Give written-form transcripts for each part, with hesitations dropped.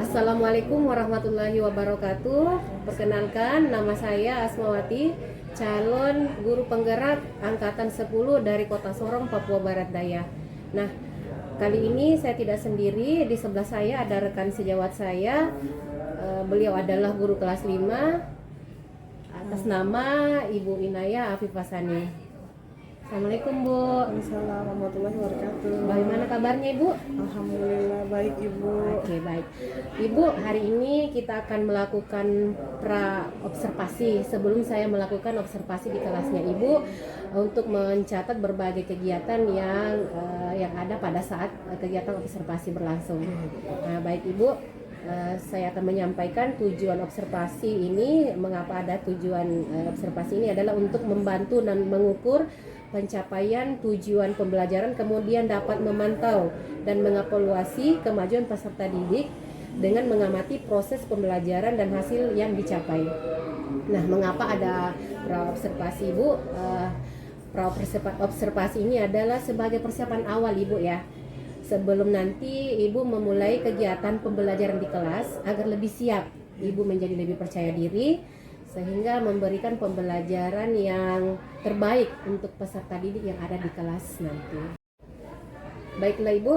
Assalamualaikum warahmatullahi wabarakatuh. Perkenalkan, nama saya Asmawati, calon guru penggerak angkatan 10 dari Kota Sorong, Papua Barat Daya. Nah, kali ini saya tidak sendiri, di sebelah saya ada rekan sejawat saya. Beliau adalah guru kelas 5 atas nama Ibu Inaya Afifah Sani. Assalamualaikum Bu. Waalaikumsalam warahmatullahi wabarakatuh. Bagaimana kabarnya Ibu? Alhamdulillah baik Ibu. Oke, baik. Ibu, hari ini kita akan melakukan pra-observasi. Sebelum saya melakukan observasi di kelasnya Ibu, untuk mencatat berbagai kegiatan yang ada pada saat kegiatan observasi berlangsung. Nah, baik Ibu, saya akan menyampaikan tujuan observasi ini. Mengapa ada tujuan observasi ini adalah untuk membantu dan mengukur pencapaian tujuan pembelajaran, kemudian dapat memantau dan mengevaluasi kemajuan peserta didik dengan mengamati proses pembelajaran dan hasil yang dicapai. Nah, mengapa ada pra-observasi Ibu? Pra-observasi ini adalah sebagai persiapan awal Ibu ya, sebelum nanti Ibu memulai kegiatan pembelajaran di kelas, agar lebih siap, Ibu menjadi lebih percaya diri, sehingga memberikan pembelajaran yang terbaik untuk peserta didik yang ada di kelas nanti. Baiklah Ibu,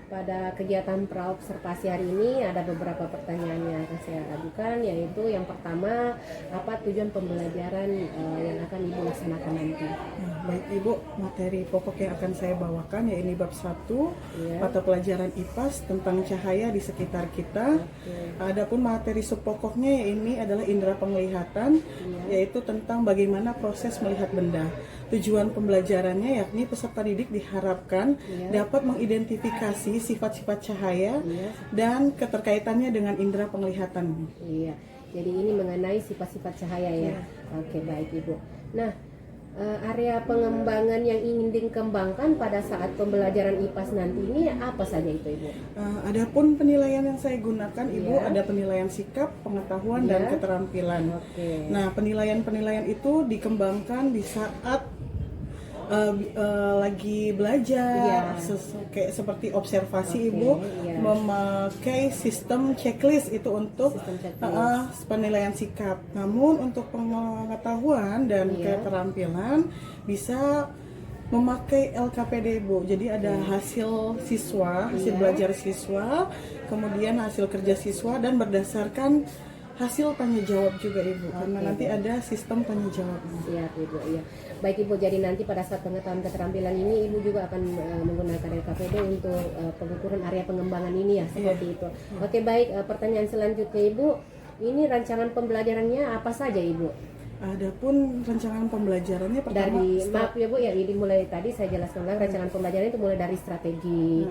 pada kegiatan pra-observasi hari ini ada beberapa pertanyaan yang akan saya ajukan, yaitu yang pertama, apa tujuan pembelajaran yang akan Ibu laksanakan nanti? Baik Ibu, materi pokok yang akan saya bawakan yaitu bab 1, mata pelajaran IPAS tentang cahaya di sekitar kita. Adapun materi subpokoknya ini adalah indera penglihatan, yaitu tentang bagaimana proses melihat benda. Tujuan pembelajarannya yakni peserta didik diharapkan dapat mengidentifikasi sifat-sifat cahaya dan keterkaitannya dengan indera penglihatan. Iya, jadi ini mengenai sifat-sifat cahaya ya. Oke, baik Ibu. Nah, area pengembangan yang ingin dikembangkan pada saat pembelajaran IPAS nanti ini apa saja itu Ibu? Adapun penilaian yang saya gunakan Ibu, ada penilaian sikap, pengetahuan, dan keterampilan. Nah, penilaian-penilaian itu dikembangkan di saat lagi belajar, kayak seperti observasi Ibu, memakai sistem checklist itu untuk penilaian sikap. Namun untuk pengetahuan dan keterampilan bisa memakai LKPD Ibu. Jadi ada hasil siswa, hasil belajar siswa, kemudian hasil kerja siswa, dan berdasarkan hasil tanya jawab juga Ibu, karena nanti ada sistem tanya jawab. Siap Ibu, iya. Baik Ibu, jadi nanti pada saat pengetahuan keterampilan ini Ibu juga akan menggunakan LKPD untuk pengukuran area pengembangan ini ya, seperti itu. Oke, baik, pertanyaan selanjutnya Ibu, ini rancangan pembelajarannya apa saja Ibu? Adapun rancangan pembelajarannya pertama maaf ya Bu ya, ini mulai tadi saya jelaskan lagi, rancangan pembelajaran itu mulai dari strategi,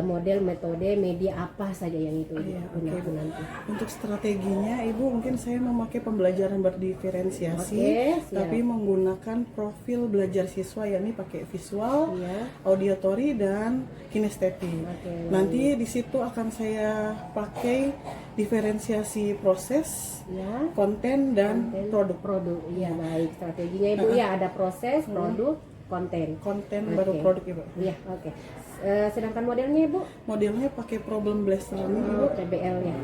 model, metode, media, apa saja yang itu gunakan nanti. Untuk strateginya Ibu, mungkin saya memakai pembelajaran berdiferensiasi, tapi menggunakan profil belajar siswa, yakni pakai visual, auditory, dan kinestetik. Nanti di situ akan saya pakai diferensiasi proses, konten, dan produk. Iya, baik, strateginya Ibu ya, ada proses, produk, konten baru produk Ibu. Iya, oke. Sedangkan modelnya Ibu? Modelnya pakai problem based learning Ibu. PBL ya.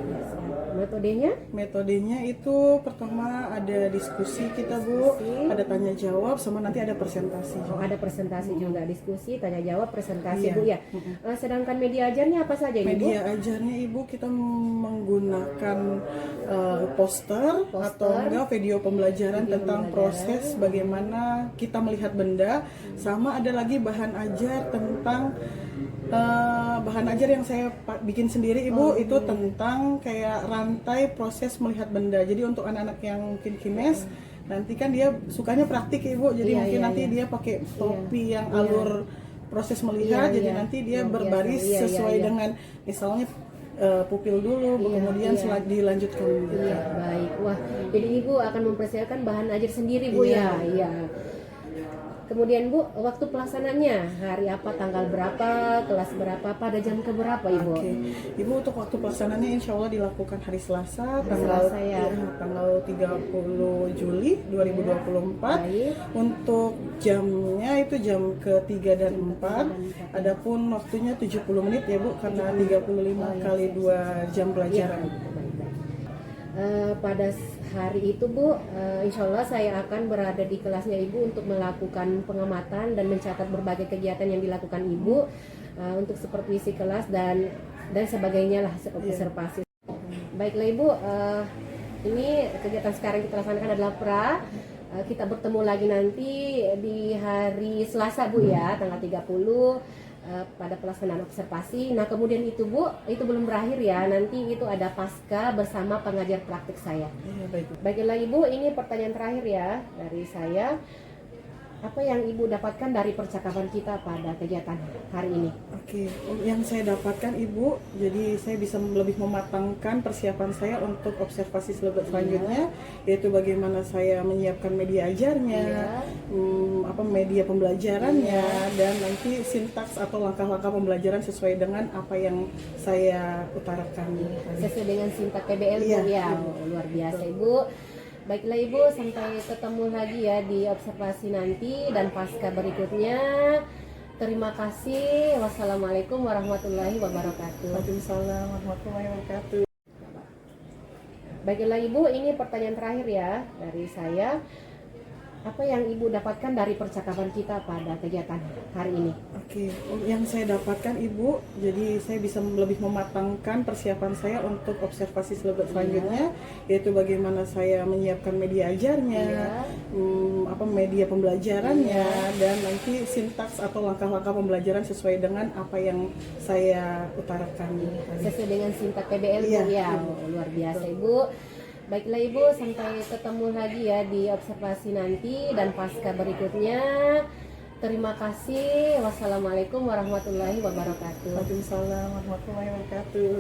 Metodenya itu pertama ada diskusi kita Bu, ada tanya jawab, sama nanti ada presentasi. Ada presentasi juga, diskusi, tanya jawab, presentasi Bu ya. Sedangkan media ajarnya apa saja Ibu? Media ajarnya Ibu kita menggunakan poster atau enggak video pembelajaran tentang proses bagaimana kita melihat benda, sama ada lagi bahan ajar tentang bahan ajar yang saya bikin sendiri Ibu, itu tentang kayak rantai proses melihat benda. Jadi untuk anak-anak yang mungkin kines, nanti kan dia sukanya praktik Ibu, jadi mungkin nanti dia pakai topi yang alur proses melihat, jadi nanti dia berbaris sesuai dengan misalnya pupil dulu, kemudian dilanjutkan. Baik, wah, jadi Ibu akan mempersiapkan bahan ajar sendiri Bu ya. Kemudian Bu, waktu pelaksananya hari apa, tanggal berapa, kelas berapa, pada jam keberapa Ibu? Oke, Ibu untuk waktu pelaksanaannya insya Allah dilakukan hari Selasa, tanggal Selasa, ya. tanggal 30 Juli 2024. Baik. Untuk jamnya itu jam ke-3 dan 4. Adapun waktunya 70 menit ya Bu, karena 35 kali 2 jam pelajaran. Pada hari itu Bu, insya Allah saya akan berada di kelasnya Ibu untuk melakukan pengamatan dan mencatat berbagai kegiatan yang dilakukan Ibu untuk supervisi kelas dan sebagainya lah, observasi. Baiklah Ibu, ini kegiatan sekarang kita laksanakan adalah pra. Kita bertemu lagi nanti di hari Selasa Bu ya, tanggal 30 pada pelaksanaan observasi. Nah kemudian itu Bu, itu belum berakhir ya, nanti itu ada pasca bersama pengajar praktik saya. Baiklah Ibu, ini pertanyaan terakhir ya dari saya. Apa yang Ibu dapatkan dari percakapan kita pada kegiatan hari ini? Oke, yang saya dapatkan Ibu, jadi saya bisa lebih mematangkan persiapan saya untuk observasi selanjutnya, yaitu bagaimana saya menyiapkan media ajarnya, media pembelajarannya, dan nanti sintaks atau langkah-langkah pembelajaran sesuai dengan apa yang saya utarakan. Sesuai dengan sintaks PBL Bu ya, luar biasa Ibu. Baiklah Ibu, sampai ketemu lagi ya di observasi nanti dan pasca berikutnya. Terima kasih. Wassalamualaikum warahmatullahi wabarakatuh. Waalaikumsalam warahmatullahi wabarakatuh. Baiklah Ibu, ini pertanyaan terakhir ya dari saya. Apa yang Ibu dapatkan dari percakapan kita pada kegiatan hari ini? Oke, yang saya dapatkan Ibu, jadi saya bisa lebih mematangkan persiapan saya untuk observasi selanjutnya, yaitu bagaimana saya menyiapkan media ajarnya, media pembelajarannya, dan nanti sintaks atau langkah-langkah pembelajaran sesuai dengan apa yang saya utarakan. Sesuai dengan sintaks PBL Bu ya, luar biasa Ibu. Baiklah Ibu, sampai ketemu lagi ya di observasi nanti dan pasca berikutnya. Terima kasih. Wassalamualaikum warahmatullahi wabarakatuh. Waalaikumsalam warahmatullahi wabarakatuh.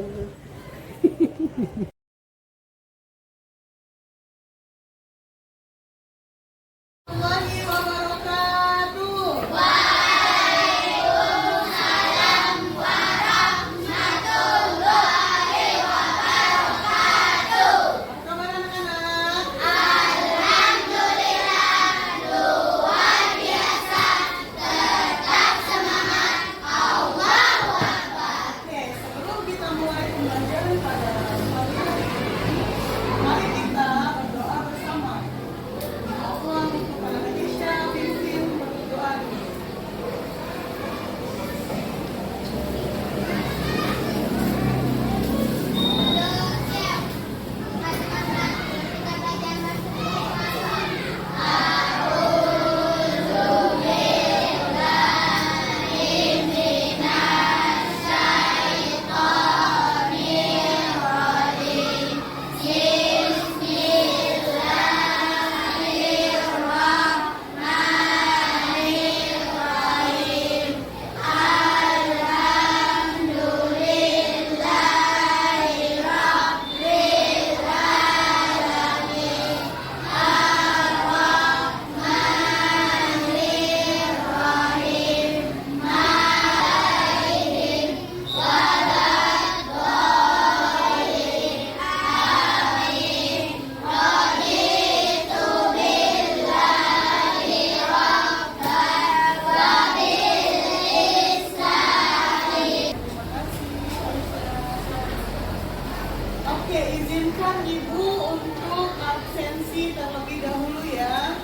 Oke, izinkan Ibu untuk absensi terlebih dahulu ya.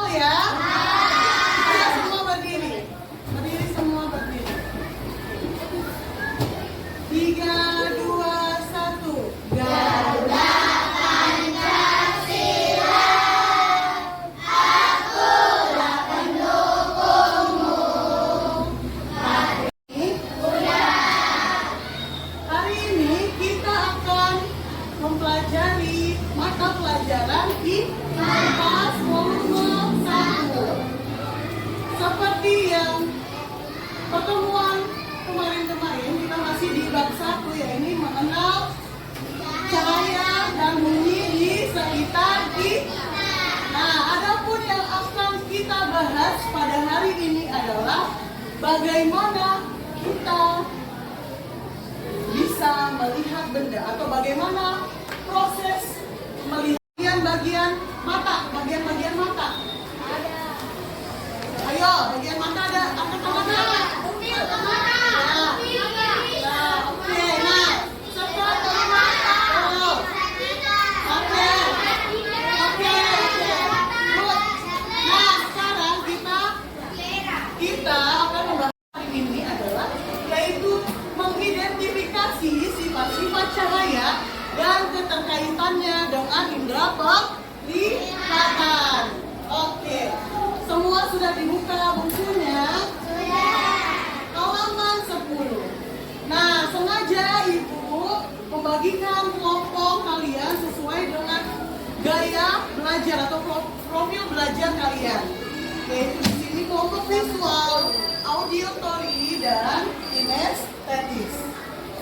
Oh ya. Kita semua berdiri. Berdiri semua berdiri. 3, 2, 1. Garuda. Mempelajari mata pelajaran di kelas volume 1. Seperti yang pertemuan kemarin kita masih di bab 1 ya, ini mengenal cahaya dan bunyi di sekitar kita. Nah, adapun yang akan kita bahas bagaimana kita bisa melihat benda atau bagaimana proses melihat bagian-bagian mata, bagian-bagian mata. Ayo, bagian mata ada angkat tangan. Upil ke mana? Nah, oke. Nah, seperti mata. Oke. Oke. Good. Nah, sekarang kita akan membahas ini adalah yaitu mengidentifikasi sifat-sifat cahaya dan keterkaitannya dengan indera penglihatan. Oke. Semua sudah dibuka bukunya? Halaman 10. Nah, sengaja Ibu membagikan kelompok kalian sesuai dengan gaya belajar atau profil belajar kalian. Yaitu di sini kelompok visual, auditory, dan kinestetis.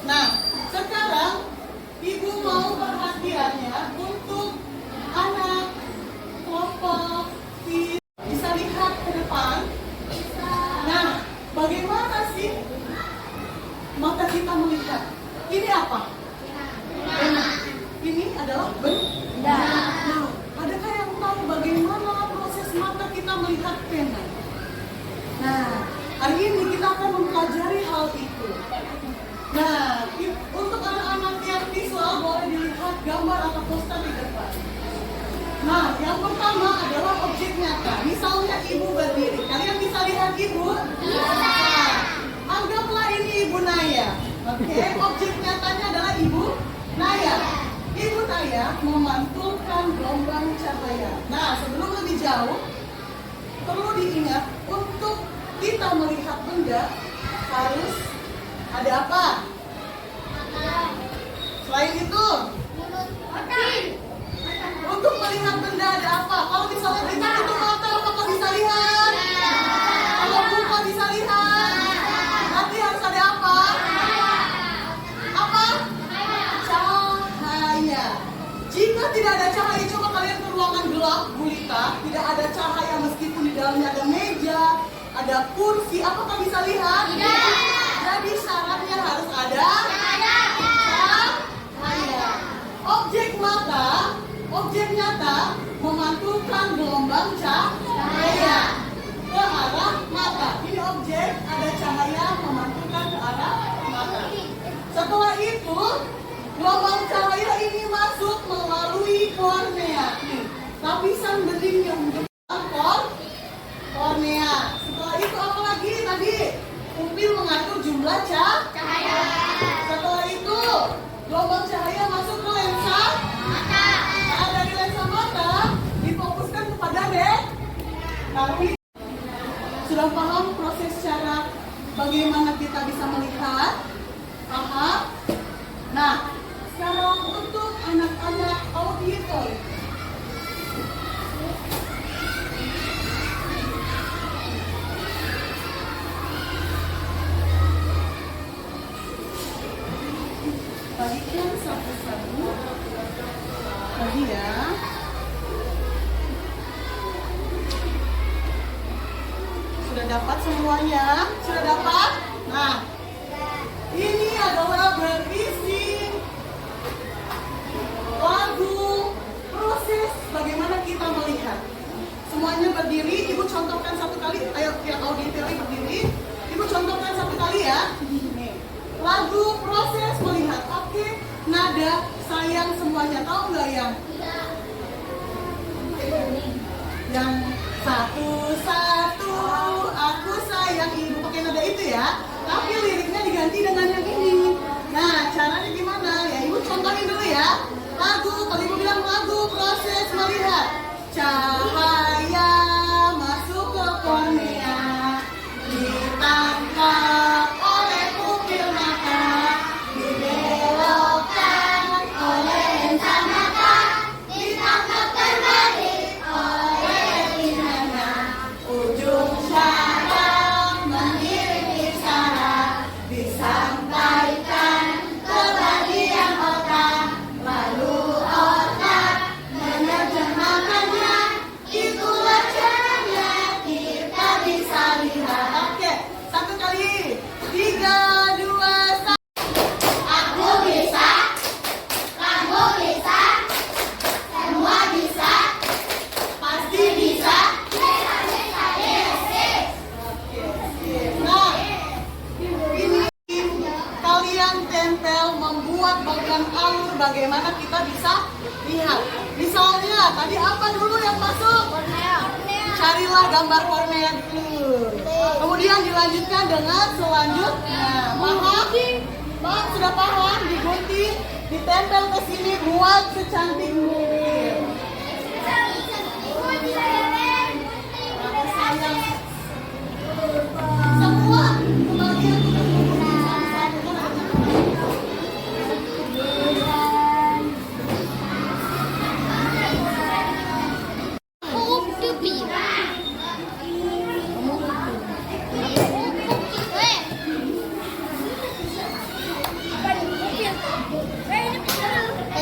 Nah, sekarang Ibu mau perhatiannya untuk anak kelompok bisa lihat ke depan. Nah, bagaimana sih mata kita melihat? Ini apa? Ini adalah benda. Nah, adakah yang tahu bagaimana proses mata kita melihat pena? Nah, hari ini kita akan mempelajari hal itu. Nah, untuk anak-anak yang visual boleh dilihat gambar atau poster di depan. Nah, yang pertama adalah objek nyata. Misalnya Ibu berdiri. Kalian bisa lihat Ibu? Bisa. Anggaplah ini Ibu Naya. Oke, objek nyatanya adalah Ibu Naya. Ibu Naya memantulkan gelombang cahaya. Nah, sebelum lebih jauh, perlu diingat untuk kita melihat benda harus ada apa? Selain itu, untuk melihat benda ada apa? Kalau misalnya kita tutup mata, apakah bisa lihat? Kalau buka bisa lihat? Nanti harus ada apa? Apa? Cahaya. Jika tidak ada cahaya, coba kalian ke ruangan gelap gulita, tidak ada cahaya meskipun di dalamnya ada meja, ada kursi, apakah bisa lihat? Tidak. Jadi syaratnya harus ada cahaya. Objek nyata memantulkan gelombang cahaya ke arah mata. Ini objek, ada cahaya memantulkan ke arah mata. Setelah itu, gelombang cahaya ini masuk melalui kornea. Lapisan bening yang mendekat kornea. Setelah itu apa lagi tadi? Pupil mengatur jumlah cahaya. Setelah itu, gelombang cahaya masuk ke lensa mata. Nah, dari lensa mata difokuskan kepada tapi sudah paham proses cara bagaimana kita bisa melihat? Paham? Nah, sekarang untuk anak-anak auditor. Bagikan satu-satu lagi ya. Sudah dapat semuanya? Sudah dapat? Nah, ini adalah berisi lagu proses bagaimana kita melihat. Semuanya berdiri, Ibu contohkan satu kali. Ayo yang auditori berdiri. Ibu contohkan satu kali ya. Nih, lagu proses melihat. Oke, nada sayang semuanya. Tahu nggak yang satu-satu aku sayang ibu, pakai nada itu ya. Tapi liriknya diganti dengan yang ini. Nah, caranya gimana? Ya, Ibu contohin dulu ya. Lagu, kalau Ibu bilang lagu proses melihat. Cahaya masuk ke kornea, ditangkap oleh pupil mata, dibelokkan oleh lensa mata, ditangkap kembali oleh retinanya. Ujung syaraf mengirim isyarat, disampaikan ke bagian otak, lalu otak menerjemahkannya carilah gambar kornea dulu. Kemudian dilanjutkan dengan selanjutnya. Paham? Pak, sudah paham? Digunting, ditempel ke sini, buat secantik mungkin. Semua kebagian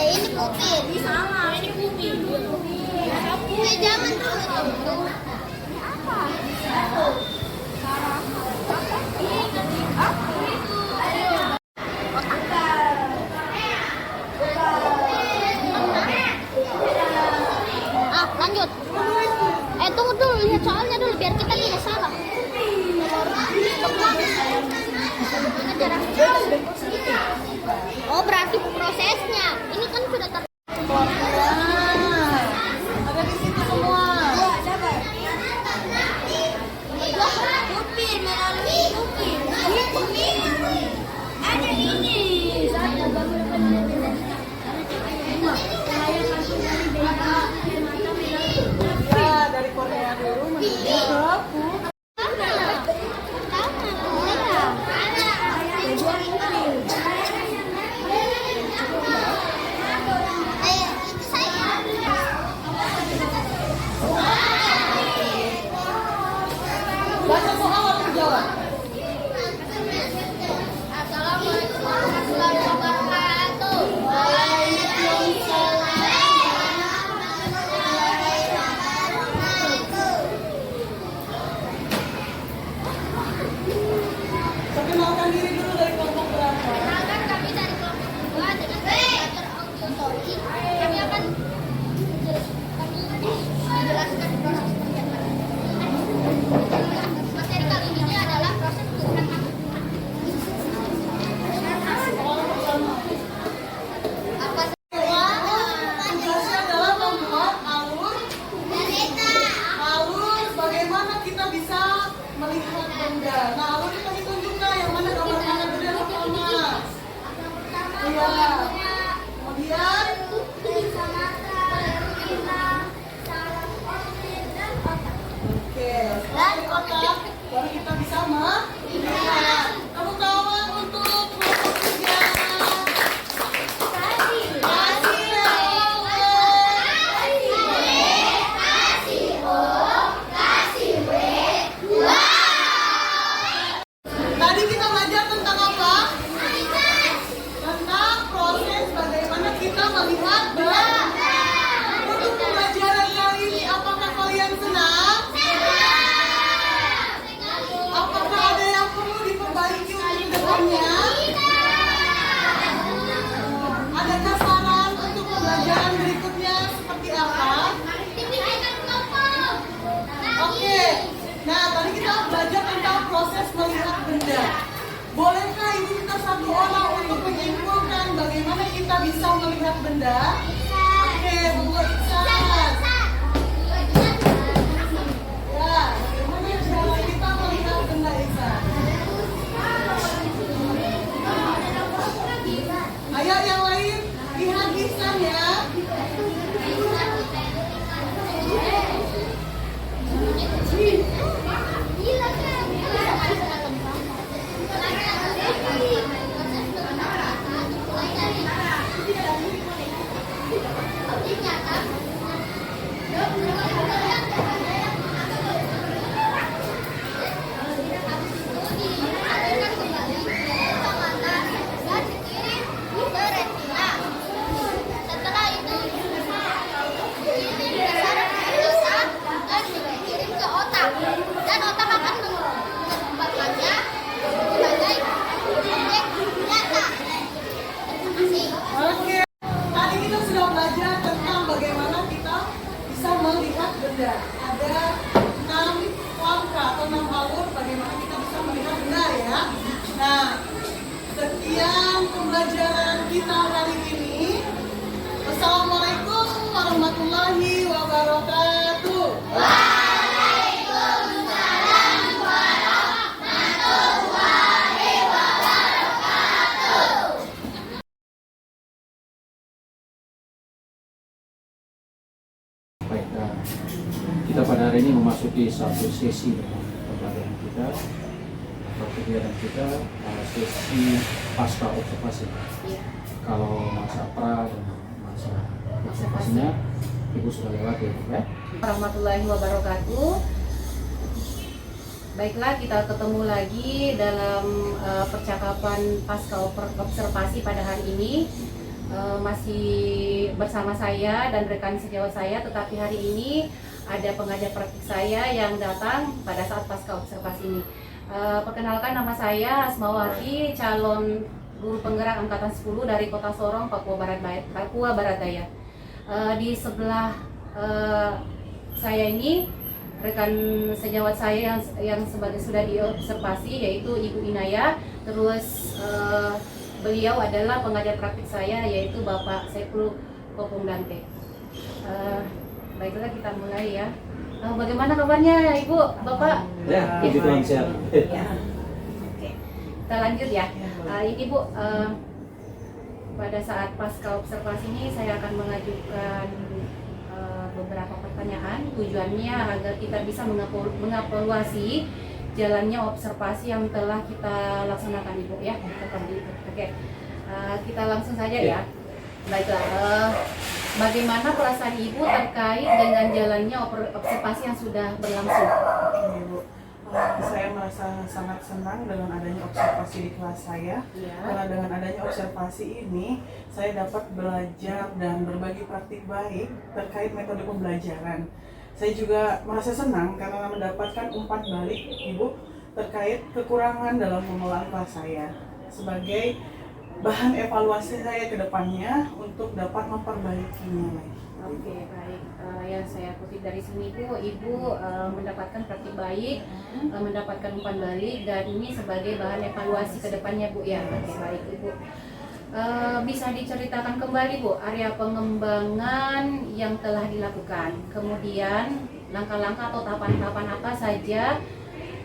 ini kupin. Sama, ini kupin. Jangan dulu. Apa? Lanjut. Tunggu dulu, lihat soalnya dulu biar kita tidak salah. Mana cara? Oh, berarti prosesnya. Ini kan sudah ada di situ semua. kupin, melalui kupin. Ada ini. Ya, dari kornea dulu menuju ke kuping. Baca soal atau jawab? Assalamualaikum warahmatullahi wabarakatuh. Perkenalkan diri dulu dari kelompok berapa? Perkenalkan kami dari kelompok 2 dengan belajar audio story. Kami akan menjelaskan proses penjelasan. Materi kali ini adalah proses penjelasan. Apa Tugasnya adalah membuat alur bagaimana kita bisa melihat benda. Nah, alur kita ditunjukkan yang mana gambar mana benda yang pertama. Iya. Kemudian oke, setelah di otak baru kita bisa melihat. Tepuk tangan untuk kelompok 3. Tadi kita belajar tentang apa? Tentang proses bagaimana kita melihat benda. Untuk pembelajaran kali ini, apakah kalian senang? Apakah ada yang perlu diperbaiki untuk kedepannya? Adakah saran untuk pembelajaran berikutnya seperti apa? Oke, nah tadi kita belajar tentang proses melihat benda. Bolehkah ibu minta satu orang untuk menyimpulkan bagaimana kita bisa melihat benda? Oke, membuat Iksan. Ya, bagaimana cara kita melihat benda Iksan? Ayo yang lain, lihat Iksan ya. Setelah itu ini bisa dan dikirim ke otak, dan otak akan mengembangkannya sebagai objek nyata. Oke, tadi kita sudah belajar tentang bagaimana kita bisa melihat benda. Ada 6 langkah atau 6 alur bagaimana kita bisa melihat benda ya. Nah, sekian pembelajaran kita kali ini. Wassalamualaikum warahmatullahi wabarakatuh. Kita pada hari ini memasuki satu sesi pembelajaran kita atau kegiatan kita, sesi pasca observasi. Iya. Kalau masa pra dan masa observasinya Ibu sudah lewati ya. Warahmatullahi wabarakatuh. Baiklah, kita ketemu lagi dalam percakapan pasca observasi pada hari ini. Masih bersama saya dan rekan sejawat saya, tetapi hari ini ada pengajar praktik saya yang datang pada saat pasca observasi ini. Perkenalkan, nama saya Asmawati, calon guru penggerak angkatan 10 dari Kota Sorong, Papua Barat Daya. Di sebelah saya ini rekan sejawat saya yang sebagai sudah diobservasi, yaitu Ibu Inaya. Terus beliau adalah pengajar praktik saya, yaitu Bapak Saiful Kopung Dante. Baiklah, kita mulai ya. Bagaimana kabarnya Ibu, Bapak? Ya, puji Tuhan sehat. Ya. Oke, kita lanjut ya. Ini Bu, pada saat pasca observasi ini saya akan mengajukan beberapa pertanyaan. Tujuannya agar kita bisa mengevaluasi jalannya observasi yang telah kita laksanakan, Ibu ya. Seperti itu. Oke, kita langsung saja ya. Baiklah, bagaimana perasaan Ibu terkait dengan jalannya observasi yang sudah berlangsung? Ibu, saya merasa sangat senang dengan adanya observasi di kelas saya. Ya. Karena dengan adanya observasi ini, saya dapat belajar dan berbagi praktik baik terkait metode pembelajaran. Saya juga merasa senang karena mendapatkan umpan balik Ibu terkait kekurangan dalam pengelolaan kelas saya, sebagai bahan evaluasi saya ke depannya untuk dapat memperbaikinya lagi. Oke, baik. Yang saya kutip dari sini Ibu mendapatkan praktik baik, mendapatkan umpan balik, dan ini sebagai bahan evaluasi ke depannya, Bu ya. Oke, baik Ibu. Bisa diceritakan kembali Bu area pengembangan yang telah dilakukan, kemudian langkah-langkah atau tahapan-tahapan apa saja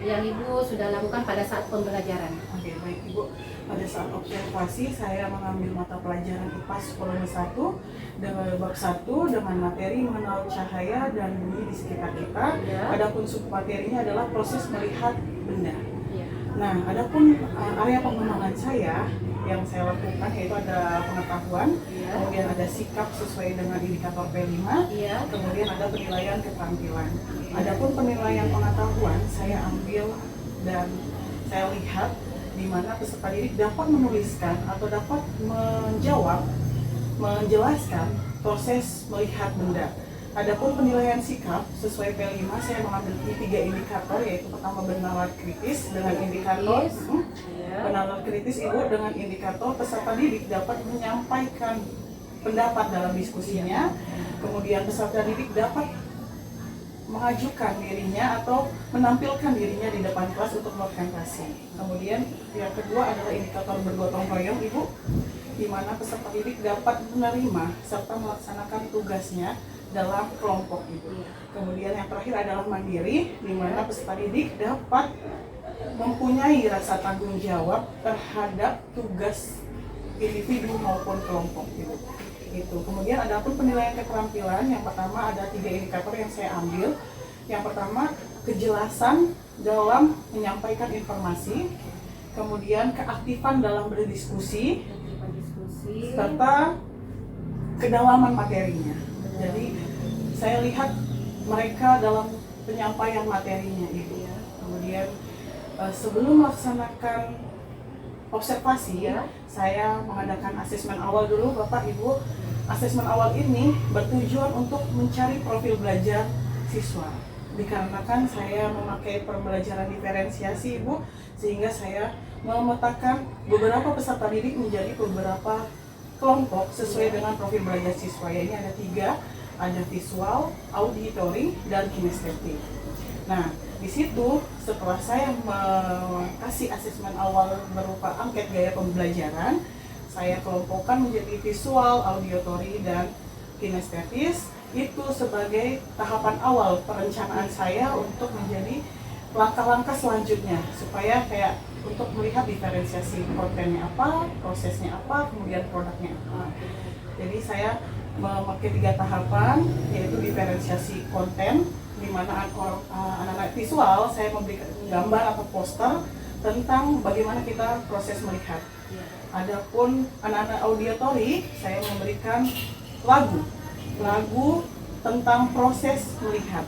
yang Ibu sudah lakukan pada saat pembelajaran? Oke, baik Ibu. Pada saat observasi, saya mengambil mata pelajaran IPA volume 1 dengan bab 1 dengan materi mengenal cahaya dan bunyi di sekitar kita. Ya. Adapun submaterinya adalah proses melihat benda. Ya. Nah, adapun area pengembangan saya yang saya lakukan yaitu ada pengetahuan, Ya. kemudian ada sikap sesuai dengan indikator P5, Ya. kemudian ada penilaian keterampilan. Adapun penilaian pengetahuan saya ambil dan saya lihat di mana peserta didik dapat menuliskan atau dapat menjelaskan proses melihat benda. Adapun penilaian sikap sesuai P5, saya mengambil 3 indikator, yaitu pertama benalar kritis dengan indikator Ya. benalar kritis Ibu dengan indikator peserta didik dapat menyampaikan pendapat dalam diskusinya, kemudian peserta didik dapat mengajukan dirinya atau menampilkan dirinya di depan kelas untuk presentasi. Kemudian yang kedua adalah indikator bergotong royong Ibu, di mana peserta didik dapat menerima serta melaksanakan tugasnya dalam kelompok Ibu. Kemudian yang terakhir adalah mandiri, di mana peserta didik dapat mempunyai rasa tanggung jawab terhadap tugas individu maupun kelompok Ibu. Itu. Kemudian ada pun penilaian keterampilan. Yang pertama ada 3 indikator yang saya ambil. Yang pertama kejelasan dalam menyampaikan informasi, kemudian keaktifan dalam berdiskusi, serta kedalaman materinya. Jadi saya lihat mereka dalam penyampaian materinya itu. Kemudian sebelum melaksanakan observasi, saya mengadakan asesmen awal dulu, Bapak Ibu. Asesmen awal ini bertujuan untuk mencari profil belajar siswa. Dikarenakan saya memakai pembelajaran diferensiasi Ibu, sehingga saya memetakan beberapa peserta didik menjadi beberapa kelompok sesuai dengan profil belajar siswa. Ini ada 3, ada visual, auditory, dan kinestetik. Nah, di situ setelah saya kasih asesmen awal berupa angket gaya pembelajaran, saya kelompokkan menjadi visual, auditory, dan kinestetis. Itu sebagai tahapan awal perencanaan saya untuk menjadi langkah-langkah selanjutnya, supaya kayak untuk melihat diferensiasi kontennya apa, prosesnya apa, kemudian produknya apa. Jadi saya memakai 3 tahapan, yaitu diferensiasi konten, di mana anak-anak visual saya memberikan gambar atau poster tentang bagaimana kita proses melihat. Adapun anak-anak auditory, saya memberikan lagu tentang proses melihat.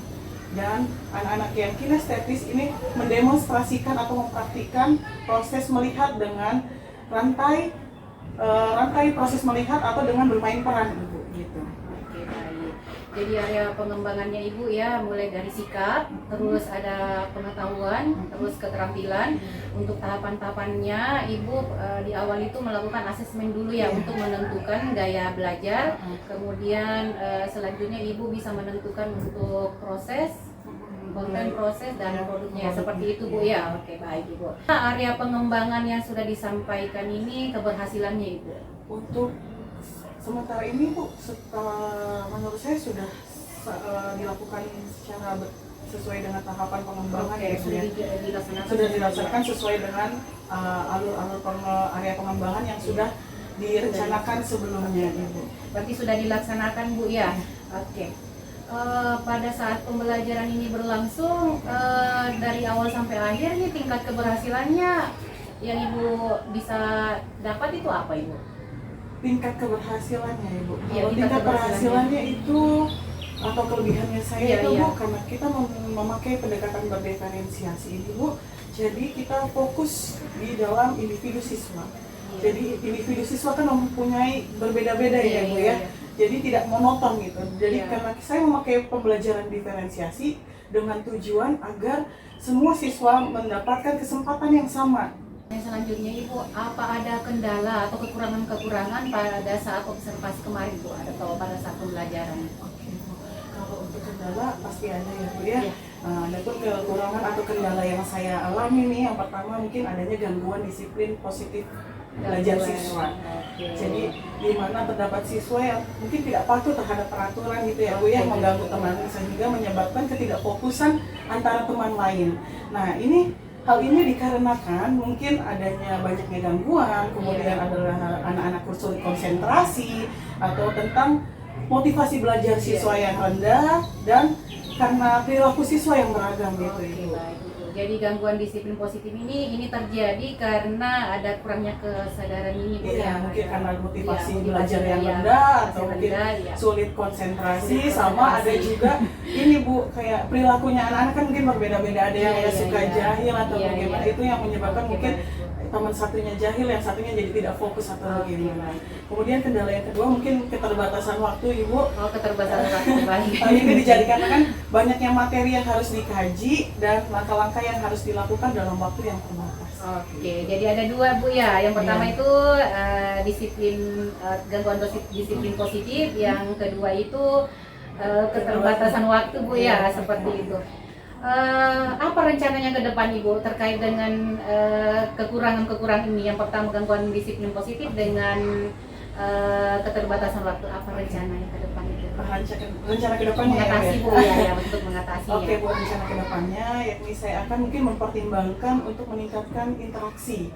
Dan anak-anak yang kinestetis ini mendemonstrasikan atau mempraktikkan proses melihat dengan rantai proses melihat atau dengan bermain peran Ibu gitu. Oke, baik. Jadi area pengembangannya Ibu ya, mulai dari sikap, terus ada pengetahuan, terus keterampilan. Untuk tahapan-tahapannya Ibu di awal itu melakukan asesmen dulu ya, untuk menentukan gaya belajar. Kemudian selanjutnya Ibu bisa menentukan untuk proses, konten, proses, dan produknya seperti itu Bu ya. Oke, baik Ibu. Nah, area pengembangan yang sudah disampaikan ini keberhasilannya Ibu? Untuk sementara ini Bu, menurut saya sudah dilakukan secara sesuai dengan tahapan pengembangan. Oke, sudah dilaksanakan sesuai dengan alur-alur area pengembangan yang sudah direncanakan sebelumnya Ibu. Berarti sudah dilaksanakan Bu ya. Oke. Pada saat pembelajaran ini berlangsung dari awal sampai akhir nih, tingkat keberhasilannya yang Ibu bisa dapat itu apa Ibu? Tingkat keberhasilannya Ibu. Iya, Kalau tingkat keberhasilannya itu atau kelebihannya saya itu Bu, karena kita memakai pendekatan berdiferensiasi ini Bu, jadi kita fokus di dalam individu siswa. Jadi individu siswa kan mempunyai berbeda-beda ya Bu ya. Jadi tidak monoton gitu. Jadi karena saya memakai pembelajaran diferensiasi dengan tujuan agar semua siswa mendapatkan kesempatan yang sama. Yang selanjutnya Ibu, apa ada kendala atau kekurangan-kekurangan pada saat observasi kemarin Bu, atau pada saat pembelajaran? Oke Bu, kalau untuk kendala pasti ada ya Bu ya. Ada pun kekurangan atau kendala yang saya alami nih, yang pertama mungkin adanya gangguan disiplin positif belajar siswa. Jadi di mana terdapat siswa yang mungkin tidak patuh terhadap peraturan gitu ya Bu, yang mengganggu teman sehingga menyebabkan ketidakfokusan antara teman lain. Nah hal ini dikarenakan mungkin adanya banyaknya gangguan, kemudian adalah anak-anak sulit konsentrasi atau tentang motivasi belajar siswa yang rendah, dan karena perilaku siswa yang beragam gitu Ibu. Jadi gangguan disiplin positif ini terjadi karena ada kurangnya kesadaran ini Bu ya. Mungkin karena motivasi belajar yang rendah atau mungkin sulit konsentrasi, sama ada juga ini Bu, kayak perilakunya anak-anak kan mungkin berbeda-beda, ada yang suka jahil atau bagaimana, itu yang menyebabkan mungkin teman satunya jahil, yang satunya jadi tidak fokus atau bagaimana. Kemudian kendala yang kedua mungkin keterbatasan waktu Ibu. Keterbatasan waktu, baik. Ini dijadikan kan banyaknya materi yang harus dikaji dan langkah-langkah yang harus dilakukan dalam waktu yang terbatas. Oke, jadi ada dua Bu ya. Yang pertama itu gangguan disiplin positif, yang kedua itu keterbatasan waktu Bu ya, seperti itu. Apa rencananya ke depan Ibu terkait dengan kekurangan-kekurangan ini? Yang pertama gangguan disiplin positif dengan keterbatasan waktu. Apa rencananya ke depan itu? Rencana ke depannya mengatasi Bu ya, untuk mengatasi. Oke Bu, rencana ke depannya yakni saya akan mungkin mempertimbangkan untuk meningkatkan interaksi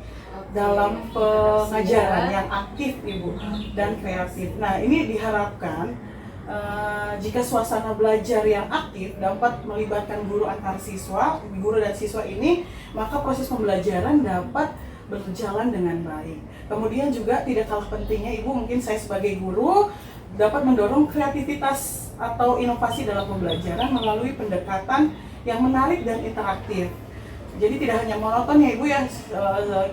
dalam pengajaran yang aktif Ibu dan kreatif. Nah ini diharapkan jika suasana belajar yang aktif dapat melibatkan guru antar siswa, guru dan siswa ini, maka proses pembelajaran dapat berjalan dengan baik. Kemudian juga tidak kalah pentingnya Ibu, mungkin saya sebagai guru dapat mendorong kreativitas atau inovasi dalam pembelajaran melalui pendekatan yang menarik dan interaktif. Jadi tidak hanya monoton ya Ibu ya,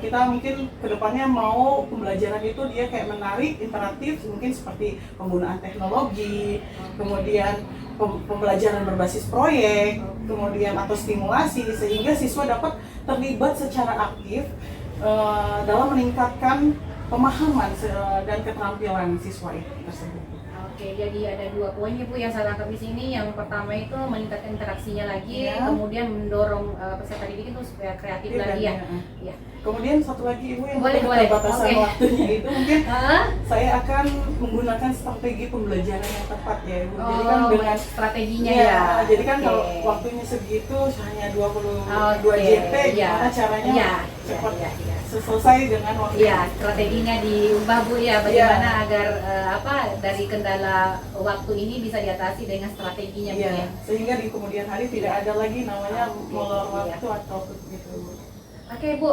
kita mungkin kedepannya mau pembelajaran itu dia kayak menarik, interaktif, mungkin seperti penggunaan teknologi, kemudian pembelajaran berbasis proyek, kemudian atau stimulasi, sehingga siswa dapat terlibat secara aktif dalam meningkatkan pemahaman dan keterampilan siswa itu tersebut. Oke, jadi ada dua poin Bu yang saya tangkap di sini. Yang pertama itu meningkatkan interaksinya lagi, kemudian mendorong peserta didik itu supaya kreatif lagi ya. Ya. Kemudian satu lagi Ibu yang keterbatasan waktunya itu mungkin saya akan menggunakan strategi pembelajaran yang tepat ya Ibu. Jadi kan dengan strateginya ya. Jadi kan kalau waktunya segitu hanya 22 JP, gimana caranya cepat selesai dengan waktu. Iya, strateginya diubah Bu ya, bagaimana agar dari kendala kendala waktu ini bisa diatasi dengan strateginya Bu ya. Iya, sehingga di kemudian hari tidak ada lagi namanya Oke, molor iya. waktu atau gitu. Oke Bu,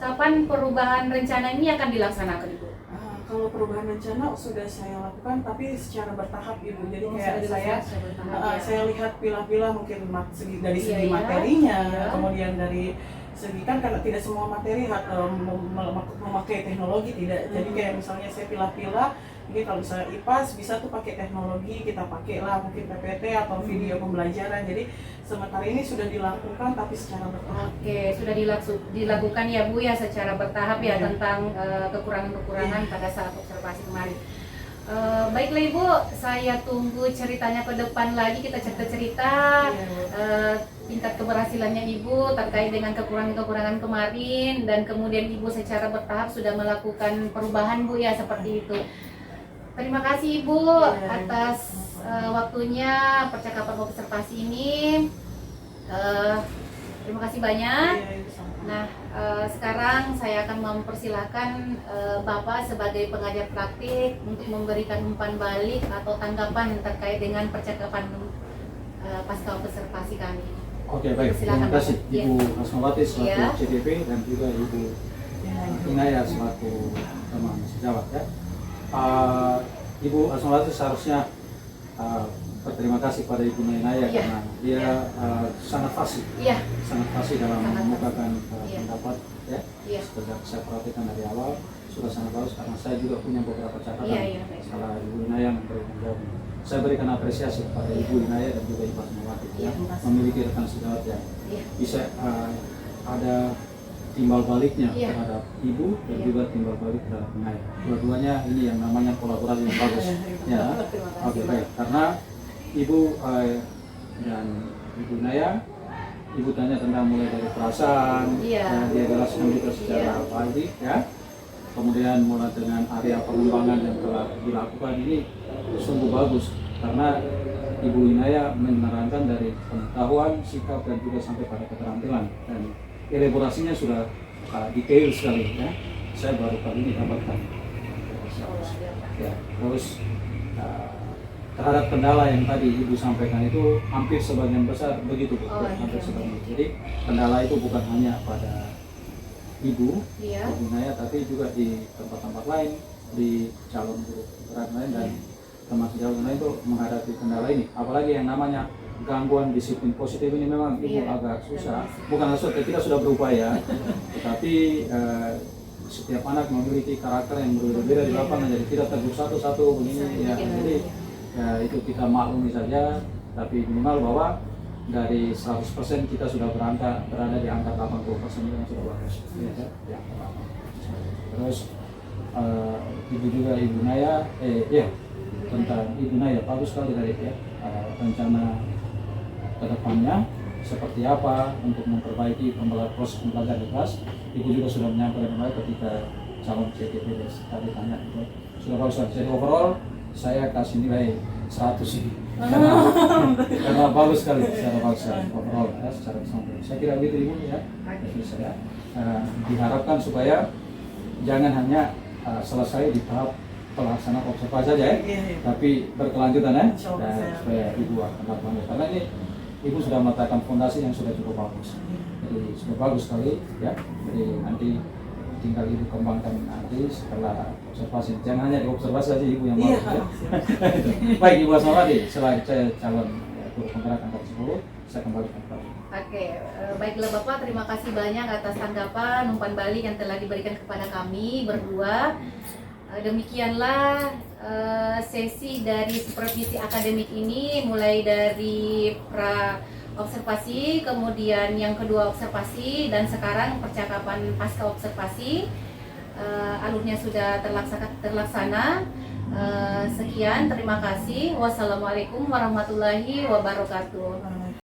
kapan perubahan rencana ini akan dilaksanakan Ibu? Kalau perubahan rencana sudah saya lakukan, tapi secara bertahap Ibu. Jadi Oh, kayak sudah saya dilaksanakan secara bertahap, ya. saya lihat pilah-pilah mungkin dari Iya, segi iya. materinya, Iya. kemudian dari segi kan karena tidak semua materi memakai teknologi tidak. Jadi kayak misalnya saya pilah-pilah, ini kalau misalnya IPAS bisa tuh pakai teknologi, kita pakai lah mungkin PPT atau video pembelajaran. Jadi sementara ini sudah dilakukan tapi secara bertahap. Oke, sudah dilakukan ya Bu ya secara bertahap ya Iya. tentang kekurangan-kekurangan pada saat observasi kemarin. Baiklah Ibu, saya tunggu ceritanya ke depan lagi, kita cerita-cerita tingkat keberhasilannya Ibu terkait dengan kekurangan-kekurangan kemarin, dan kemudian Ibu secara bertahap sudah melakukan perubahan Bu ya, seperti itu. Terima kasih Ibu atas waktunya percakapan observasi ini. Terima kasih banyak. Nah, sekarang saya akan mempersilahkan Bapak sebagai pengajar praktik untuk memberikan umpan balik atau tanggapan terkait dengan percakapan pasca observasi kami. Oke, baik. Silakan, Terima kasih Bapak. Ya. Ibu Asmawati selaku Ya. CDP dan juga Ibu Inaya selaku teman sejawat ya. Ibu Asmawati seharusnya berterima kasih pada Ibu Inaya Ya. karena dia Ya. sangat fasih, Iya, sangat fasih dalam Sangat mengemukakan Ya. pendapat ya. iya. Sejak saya perhatikan dari awal sudah sangat bagus karena saya juga punya beberapa catatan Iya, iya. setelah Ibu Inaya memberikan jawaban. Saya berikan apresiasi kepada Ibu Inaya dan juga Ibu Asmawati Iya, ya, terima kasih. memiliki rekan sejawat yang Iya. bisa ada timbal baliknya Iya. terhadap Ibu dan Iya. juga timbal balik terhadap Inaya. Dua-duanya ini yang namanya kolaborasi yang bagus ya. Terima kasih, Oke, Pak. baik. Karena Ibu dan Ibu Inaya, Ibu tanya tentang mulai dari perasaan, Iya. dan dia jelaskan juga secara Iya. baik ya. Kemudian mulai dengan area pengembangan yang telah dilakukan ini sungguh bagus karena Ibu Inaya menerangkan dari pengetahuan, sikap dan juga sampai pada keterampilan, dan elaborasinya sudah detail sekali ya. Saya baru kali ini dapatkan. Ya, terus terhadap kendala yang tadi Ibu sampaikan itu hampir sebagian besar begitu Bu. Oh, Hampir iya. sebagian. Jadi kendala itu bukan hanya pada Ibu Iya. Ibu Naya, tapi juga di tempat-tempat lain, di calon guru berat lain dan teman sejawat lain itu menghadapi kendala ini. Apalagi yang namanya gangguan disiplin positif ini memang Ibu Iya. agak susah. Bukan susah, kita sudah berupaya, tetapi setiap anak memiliki karakter yang berbeda-beda di lapangan, jadi tidak tegur satu-satu begini ya. Jadi ya, itu kita maklumi saja, tapi minimal bahwa dari 100% kita sudah berada di angka 80% yang sudah bagus. Ya. Terus Ibu juga Ibu Naya, tentang Ibu Naya bagus sekali dari ya rencana kedepannya seperti apa untuk memperbaiki proses pembelajaran di kelas. Ibu juga sudah menyampaikan kembali ketika calon CTP tadi tanya itu sudah bagus. Jadi overall saya kasih nilai 100 ini karena bagus sekali, secara bagus sekali overall ya, secara keseluruhan. Saya kira begitu Ibu ya. Jadi saya diharapkan supaya jangan hanya selesai di tahap pelaksanaan observasi saja ya, tapi berkelanjutan ya, dan supaya Ibu akan lakukan karena ini Ibu sudah meletakkan fondasi yang sudah cukup bagus. Jadi sudah bagus sekali ya. Jadi nanti tinggal Ibu kembangkan nanti setelah observasi. Jangan hanya di observasi saja Ibu yang bagus ya. Baik Ibu Asmawati, selain saya calon guru penggerak angkatan 10, saya kembalikan kepada Ibu. Oke, baiklah Bapak, terima kasih banyak atas tanggapan umpan balik yang telah diberikan kepada kami berdua. Demikianlah sesi dari supervisi akademik ini, mulai dari pra observasi, kemudian yang kedua observasi, dan sekarang percakapan pasca observasi. Alurnya sudah terlaksana. Sekian, terima kasih. Wassalamualaikum warahmatullahi wabarakatuh.